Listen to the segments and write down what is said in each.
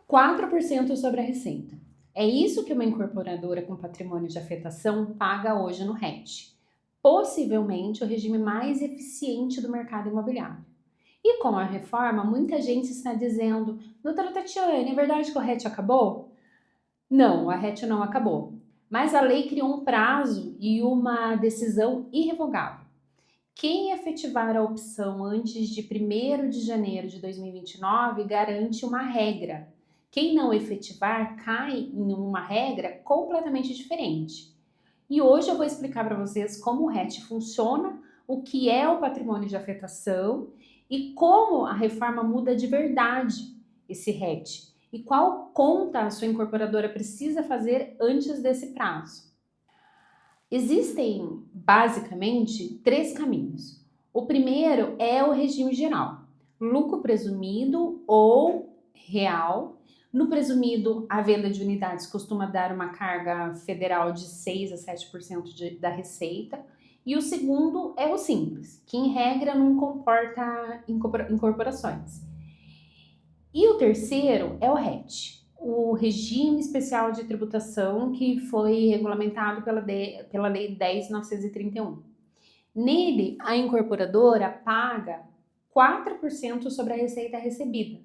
4% sobre a receita. É isso que uma incorporadora com patrimônio de afetação paga hoje no RET. Possivelmente o regime mais eficiente do mercado imobiliário. E com a reforma, muita gente está dizendo: doutora Tatiane, é verdade que o RET acabou? Não, a RET não acabou. Mas a lei criou um prazo e uma decisão irrevogável. Quem efetivar a opção antes de 1º de janeiro de 2029 garante uma regra. Quem não efetivar cai em uma regra completamente diferente. E hoje eu vou explicar para vocês como o RET funciona, o que é o patrimônio de afetação e como a reforma muda de verdade esse RET e qual conta a sua incorporadora precisa fazer antes desse prazo. Existem basicamente 3 caminhos. O primeiro é o regime geral, lucro presumido ou real. No presumido, a venda de unidades costuma dar uma carga federal de 6 a 7% da receita. E o segundo é o simples, que em regra não comporta incorporações. E o terceiro é o RET, o Regime Especial de Tributação, que foi regulamentado pela Lei 10.931. Nele, a incorporadora paga 4% sobre a receita recebida.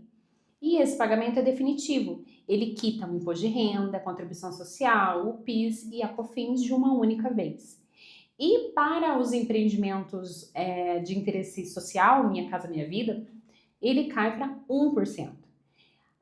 E esse pagamento é definitivo. Ele quita o imposto de renda, a contribuição social, o PIS e a COFINS de uma única vez. E para os empreendimentos de interesse social, Minha Casa Minha Vida, ele cai para 1%.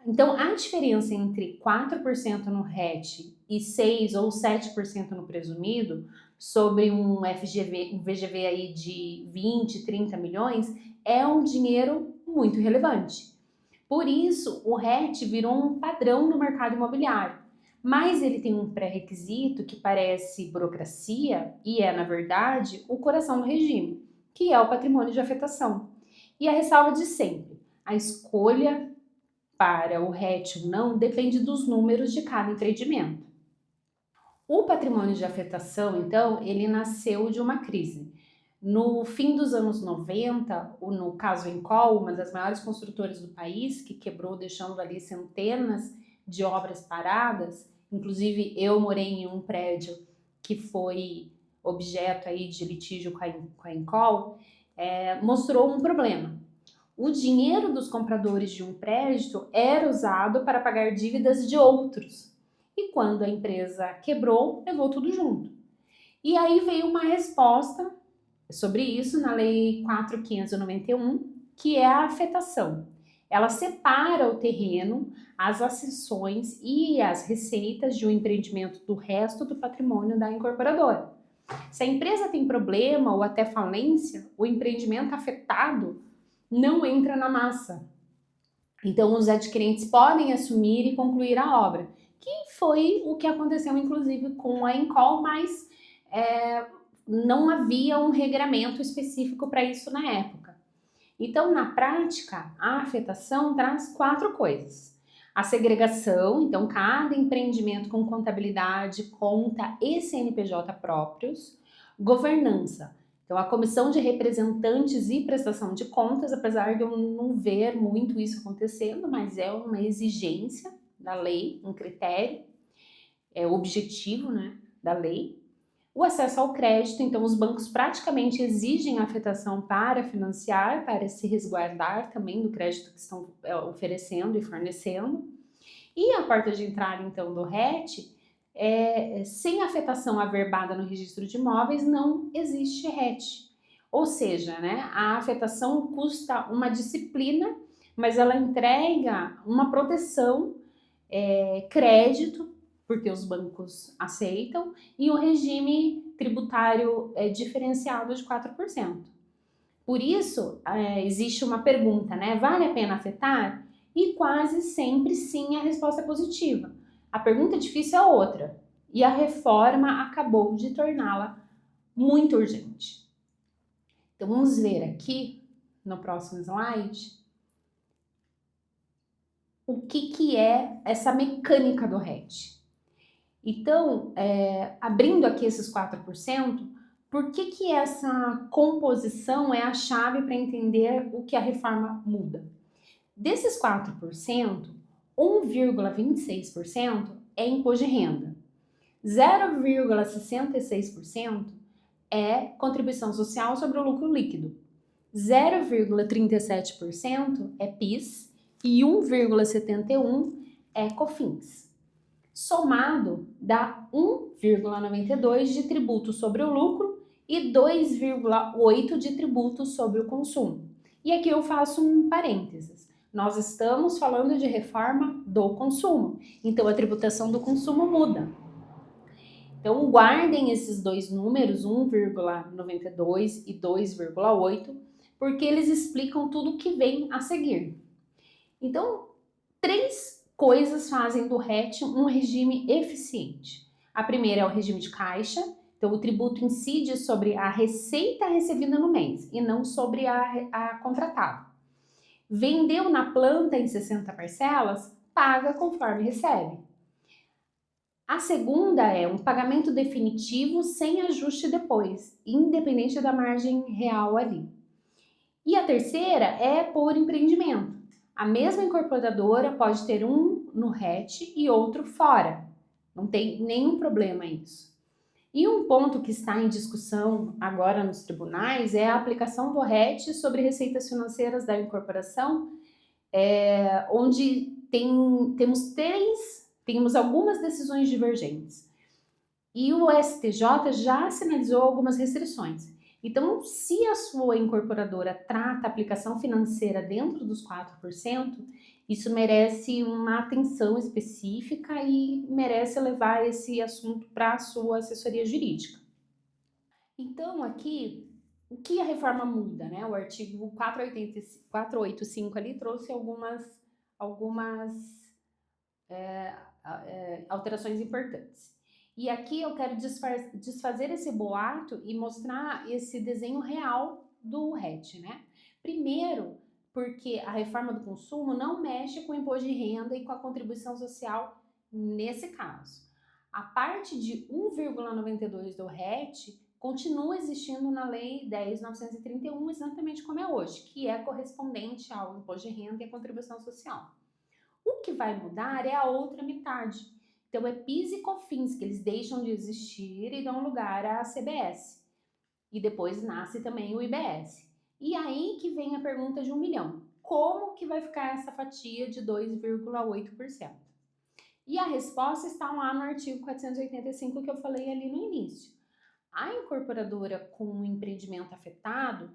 Então, a diferença entre 4% no RET e 6% ou 7% no presumido, sobre um FGV, um VGV aí de 20, 30 milhões, é um dinheiro muito relevante. Por isso, o RET virou um padrão no mercado imobiliário. Mas ele tem um pré-requisito que parece burocracia e é, na verdade, o coração do regime, que é o patrimônio de afetação. E a ressalva de sempre, a escolha para o RET ou não depende dos números de cada empreendimento. O patrimônio de afetação, então, ele nasceu de uma crise. No fim dos anos 90, no caso Encol, uma das maiores construtoras do país, que quebrou deixando ali centenas de obras paradas, inclusive eu morei em um prédio que foi objeto aí de litígio com a Encol, mostrou um problema. O dinheiro dos compradores de um prédio era usado para pagar dívidas de outros. E quando a empresa quebrou, levou tudo junto. E aí veio uma resposta sobre isso na Lei 4.591, que é a afetação. Ela separa o terreno, as acessões e as receitas de um empreendimento do resto do patrimônio da incorporadora. Se a empresa tem problema ou até falência, o empreendimento afetado não entra na massa. Então, os adquirentes podem assumir e concluir a obra, que foi o que aconteceu, inclusive, com a Encol, mas não havia um regramento específico para isso na época. Então, na prática, a afetação traz 4 coisas. A segregação, então cada empreendimento com contabilidade, conta e CNPJ próprios. Governança, então a comissão de representantes e prestação de contas, apesar de eu não ver muito isso acontecendo, mas é uma exigência da lei, um critério objetivo, né, da lei. O acesso ao crédito, então os bancos praticamente exigem a afetação para financiar, para se resguardar também do crédito que estão oferecendo e fornecendo. E a porta de entrada, então, do RET, sem afetação averbada no registro de imóveis, não existe RET. Ou seja, né, a afetação custa uma disciplina, mas ela entrega uma proteção, crédito, porque os bancos aceitam, e um regime tributário diferenciado de 4%. Por isso, existe uma pergunta, né? Vale a pena afetar? E quase sempre sim a resposta é positiva. A pergunta difícil é outra, e a reforma acabou de torná-la muito urgente. Então vamos ver aqui, no próximo slide, o que é essa mecânica do RET. Então, abrindo aqui esses 4%, por que essa composição é a chave para entender o que a reforma muda? Desses 4%, 1,26% é imposto de renda. 0,66% é contribuição social sobre o lucro líquido. 0,37% é PIS e 1,71% é COFINS. Somado dá 1,92% de tributo sobre o lucro e 2,8% de tributo sobre o consumo. E aqui eu faço um parênteses. Nós estamos falando de reforma do consumo, então a tributação do consumo muda. Então guardem esses dois números, 1,92 e 2,8, porque eles explicam tudo o que vem a seguir. Então, 3 coisas fazem do RET um regime eficiente. A primeira é o regime de caixa, então o tributo incide sobre a receita recebida no mês e não sobre a contratada. Vendeu na planta em 60 parcelas, paga conforme recebe. A segunda é um pagamento definitivo sem ajuste depois, independente da margem real ali. E a terceira é por empreendimento. A mesma incorporadora pode ter um no RET e outro fora. Não tem nenhum problema isso. E um ponto que está em discussão agora nos tribunais é a aplicação do RET sobre receitas financeiras da incorporação, onde temos algumas decisões divergentes. E o STJ já sinalizou algumas restrições. Então, se a sua incorporadora trata a aplicação financeira dentro dos 4%, isso merece uma atenção específica e merece levar esse assunto para a sua assessoria jurídica. Então, aqui, o que a reforma muda, né? O artigo 485 ali trouxe algumas alterações importantes. E aqui eu quero desfazer esse boato e mostrar esse desenho real do RET, né? Primeiro, porque a reforma do consumo não mexe com o imposto de renda e com a contribuição social nesse caso. A parte de 1,92 do RET continua existindo na Lei 10.931, exatamente como é hoje, que é correspondente ao imposto de renda e à contribuição social. O que vai mudar é a outra metade. Então, é PIS e COFINS, que eles deixam de existir e dão lugar à CBS. E depois nasce também o IBS. E aí que vem a pergunta de 1 milhão. Como que vai ficar essa fatia de 2,8%? E a resposta está lá no artigo 485 que eu falei ali no início. A incorporadora com um empreendimento afetado,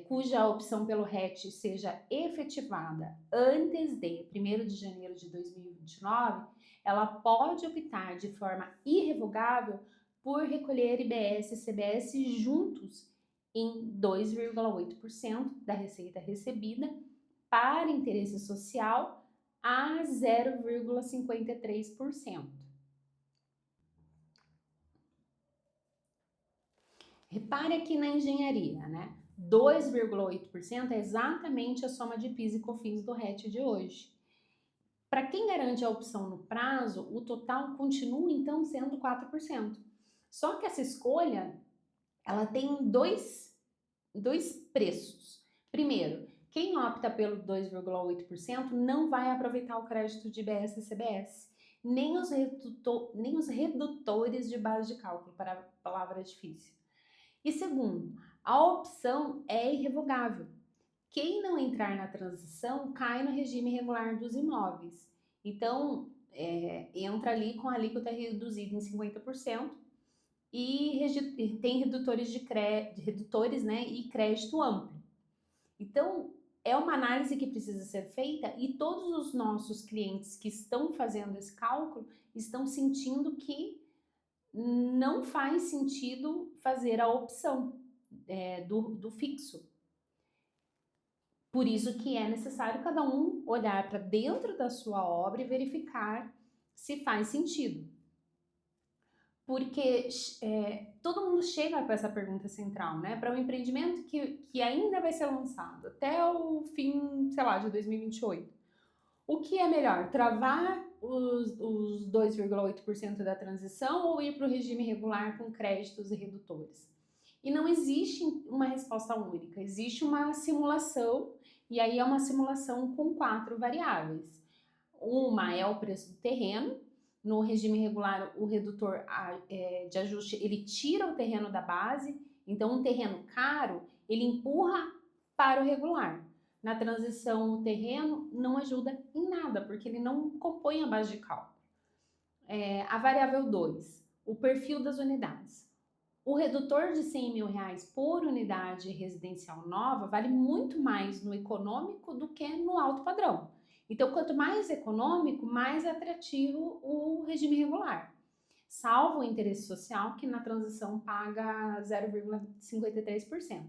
cuja opção pelo RET seja efetivada antes de 1º de janeiro de 2029, ela pode optar de forma irrevogável por recolher IBS e CBS juntos em 2,8% da receita recebida para interesse social a 0,53%. Repare aqui na engenharia, né? 2,8% é exatamente a soma de PIS e COFINS do RET de hoje. Para quem garante a opção no prazo, o total continua então sendo 4%. Só que essa escolha, ela tem dois preços. Primeiro, quem opta pelo 2,8% não vai aproveitar o crédito de IBS e CBS, nem os redutores de base de cálculo, para a palavra difícil. E segundo, a opção é irrevogável. Quem não entrar na transição cai no regime regular dos imóveis. Então, entra ali com a alíquota reduzida em 50% e tem redutores, né, e crédito amplo. Então, é uma análise que precisa ser feita e todos os nossos clientes que estão fazendo esse cálculo estão sentindo que não faz sentido fazer a opção do fixo. Por isso que é necessário cada um olhar para dentro da sua obra e verificar se faz sentido. Porque todo mundo chega com essa pergunta central, né? Para um empreendimento que ainda vai ser lançado até o fim, sei lá, de 2028. O que é melhor? Travar os 2,8% da transição ou ir para o regime regular com créditos e redutores? E não existe uma resposta única, existe uma simulação, e aí é uma simulação com 4 variáveis. Uma é o preço do terreno. No regime regular, o redutor de ajuste, ele tira o terreno da base. Então, um terreno caro, ele empurra para o regular. Na transição, o terreno não ajuda em nada, porque ele não compõe a base de cálculo. A variável 2, o perfil das unidades. O redutor de R$100 mil por unidade residencial nova vale muito mais no econômico do que no alto padrão. Então, quanto mais econômico, mais atrativo o regime regular. Salvo o interesse social, que na transição paga 0,53%.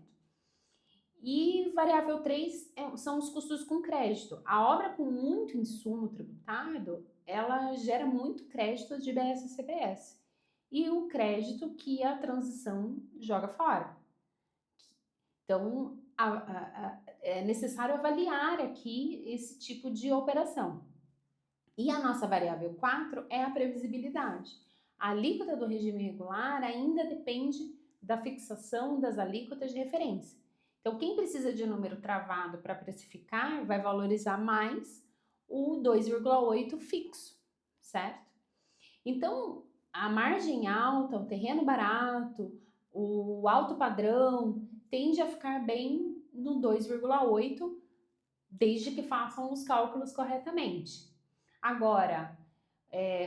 E variável 3 são os custos com crédito. A obra com muito insumo tributado, ela gera muito crédito de IBS-CBS. E o crédito que a transição joga fora. Então, é necessário avaliar aqui esse tipo de operação. E a nossa variável 4 é a previsibilidade. A alíquota do regime regular ainda depende da fixação das alíquotas de referência. Então, quem precisa de número travado para precificar vai valorizar mais o 2,8 fixo, certo? Então, a margem alta, o terreno barato, o alto padrão, tende a ficar bem no 2,8, desde que façam os cálculos corretamente. Agora,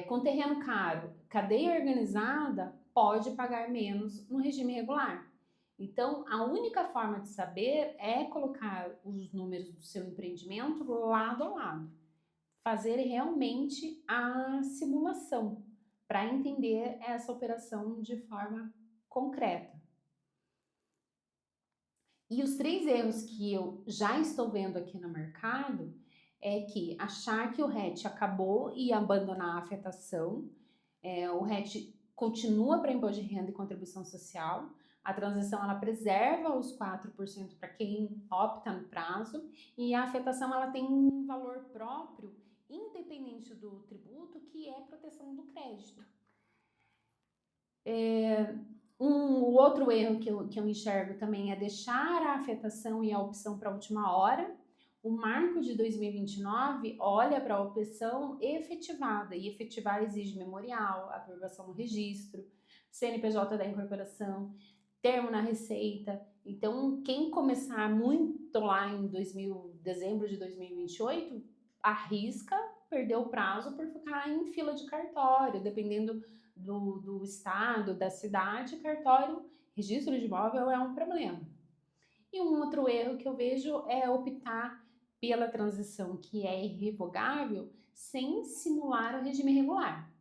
com terreno caro, cadeia organizada pode pagar menos no regime regular. Então, a única forma de saber é colocar os números do seu empreendimento lado a lado. Fazer realmente a simulação para entender essa operação de forma concreta. E os 3 erros que eu já estou vendo aqui no mercado é que achar que o RET acabou e abandonar a afetação. O RET continua para imposto de renda e contribuição social. A transição ela preserva os 4% para quem opta no prazo e a afetação ela tem um valor próprio, independente do tributo, que é proteção do crédito. O outro erro que eu enxergo também é deixar a afetação e a opção para a última hora. O marco de 2029 olha para a opção efetivada, e efetivar exige memorial, aprovação no registro, CNPJ da incorporação, termo na receita. Então, quem começar muito lá em dezembro de 2028, arrisca perder o prazo por ficar em fila de cartório, dependendo do estado, da cidade, cartório, registro de imóvel é um problema. E um outro erro que eu vejo é optar pela transição que é irrevogável sem simular o regime regular.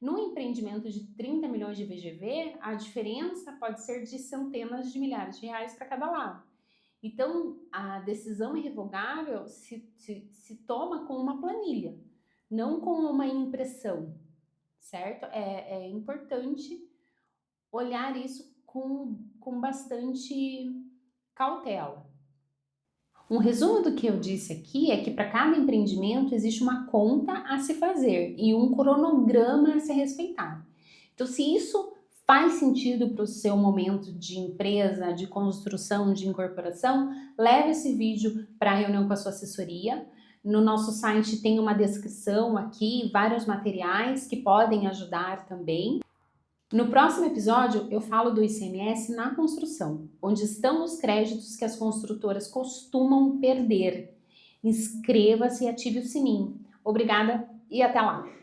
No empreendimento de 30 milhões de VGV, a diferença pode ser de centenas de milhares de reais para cada lado. Então, a decisão irrevogável se toma com uma planilha, não com uma impressão, certo? É importante olhar isso com bastante cautela. Um resumo do que eu disse aqui é que para cada empreendimento existe uma conta a se fazer e um cronograma a ser respeitado. Então, se isso faz sentido para o seu momento de empresa, de construção, de incorporação, leve esse vídeo para a reunião com a sua assessoria. No nosso site tem uma descrição aqui, vários materiais que podem ajudar também. No próximo episódio, eu falo do ICMS na construção, onde estão os créditos que as construtoras costumam perder. Inscreva-se e ative o sininho. Obrigada e até lá!